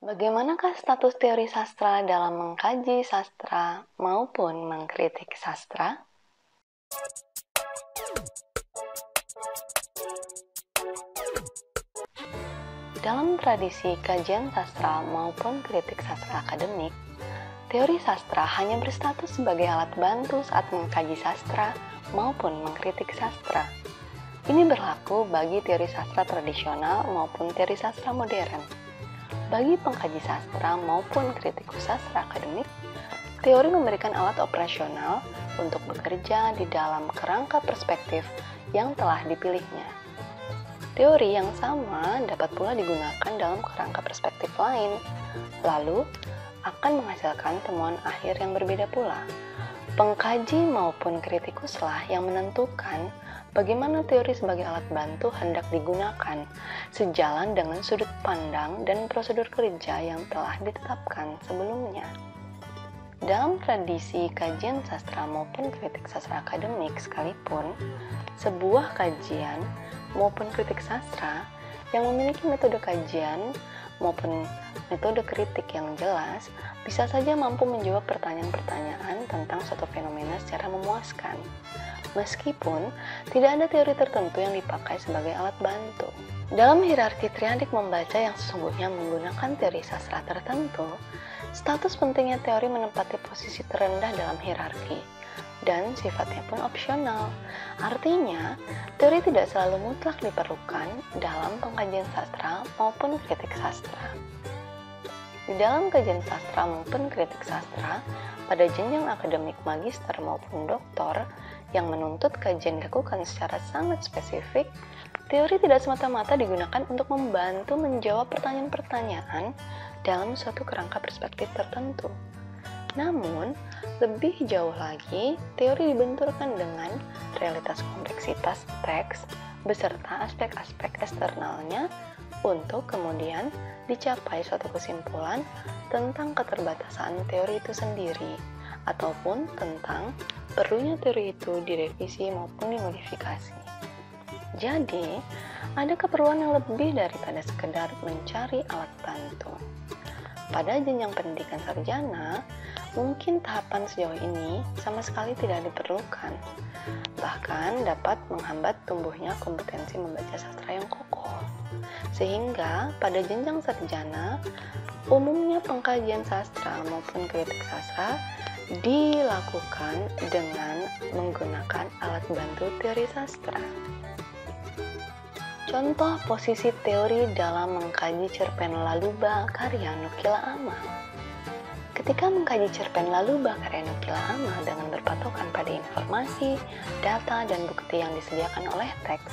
Bagaimanakah status teori sastra dalam mengkaji sastra maupun mengkritik sastra? Dalam tradisi kajian sastra maupun kritik sastra akademik, teori sastra hanya berstatus sebagai alat bantu saat mengkaji sastra maupun mengkritik sastra. Ini berlaku bagi teori sastra tradisional maupun teori sastra modern. Bagi pengkaji sastra maupun kritikus sastra akademik, teori memberikan alat operasional untuk bekerja di dalam kerangka perspektif yang telah dipilihnya. Teori yang sama dapat pula digunakan dalam kerangka perspektif lain, lalu akan menghasilkan temuan akhir yang berbeda pula. Pengkaji maupun kritikuslah yang menentukan bagaimana teori sebagai alat bantu hendak digunakan, sejalan dengan sudut pandang dan prosedur kerja yang telah ditetapkan sebelumnya. Dalam tradisi kajian sastra maupun kritik sastra akademik sekalipun, sebuah kajian maupun kritik sastra yang memiliki metode kajian maupun metode kritik yang jelas bisa saja mampu menjawab pertanyaan-pertanyaan tentang suatu fenomena secara memuaskan, meskipun tidak ada teori tertentu yang dipakai sebagai alat bantu. Dalam hierarki triadik membaca yang sesungguhnya menggunakan teori sastra tertentu, status pentingnya teori menempati posisi terendah dalam hierarki, dan sifatnya pun opsional. Artinya, teori tidak selalu mutlak diperlukan dalam pengkajian sastra maupun kritik sastra. Di dalam kajian sastra maupun kritik sastra, pada jenjang akademik magister maupun doktor yang menuntut kajian dilakukan secara sangat spesifik, teori tidak semata-mata digunakan untuk membantu menjawab pertanyaan-pertanyaan dalam suatu kerangka perspektif tertentu. Namun, lebih jauh lagi, teori dibenturkan dengan realitas kompleksitas teks beserta aspek-aspek eksternalnya untuk kemudian dicapai suatu kesimpulan tentang keterbatasan teori itu sendiri, ataupun tentang perlunya teori itu direvisi maupun dimodifikasi. Jadi, ada keperluan yang lebih daripada sekedar mencari alat bantu. Pada jenjang pendidikan sarjana, mungkin tahapan sejauh ini sama sekali tidak diperlukan, bahkan dapat menghambat tumbuhnya kompetensi membaca sastra yang kokoh. Sehingga pada jenjang sarjana, umumnya pengkajian sastra maupun kritik sastra dilakukan dengan menggunakan alat bantu teori sastra. Contoh posisi teori dalam mengkaji cerpen Laluba karya Nukila Amal. Ketika mengkaji cerpen Laluba karya Nukila Amal dengan berpatokan pada informasi, data, dan bukti yang disediakan oleh teks,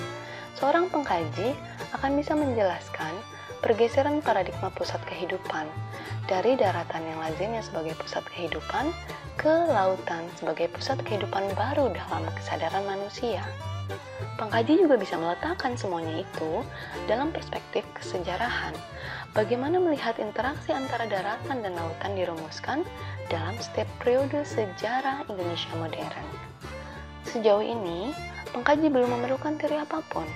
seorang pengkaji akan bisa menjelaskan pergeseran paradigma pusat kehidupan dari daratan yang lazimnya sebagai pusat kehidupan ke lautan sebagai pusat kehidupan baru dalam kesadaran manusia. Pengkaji juga bisa meletakkan semuanya itu dalam perspektif kesejarahan. Bagaimana melihat interaksi antara daratan dan lautan dirumuskan dalam setiap periode sejarah Indonesia modern. Sejauh ini, pengkaji belum memerlukan teori apapun.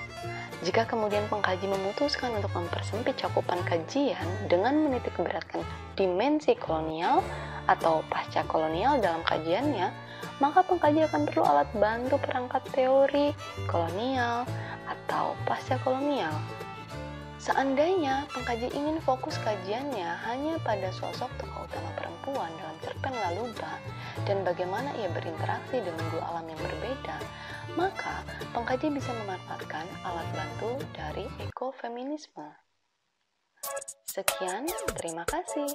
Jika kemudian pengkaji memutuskan untuk mempersempit cakupan kajian dengan menitik beratkan dimensi kolonial atau pasca kolonial dalam kajiannya, maka pengkaji akan perlu alat bantu perangkat teori kolonial atau pasca kolonial. Seandainya pengkaji ingin fokus kajiannya hanya pada sosok tokoh utama perempuan dalam cerpen Laluba dan bagaimana ia berinteraksi dengan dua alam yang berbeda, maka pengkaji bisa memanfaatkan alat bantu dari ekofeminisme. Sekian, terima kasih.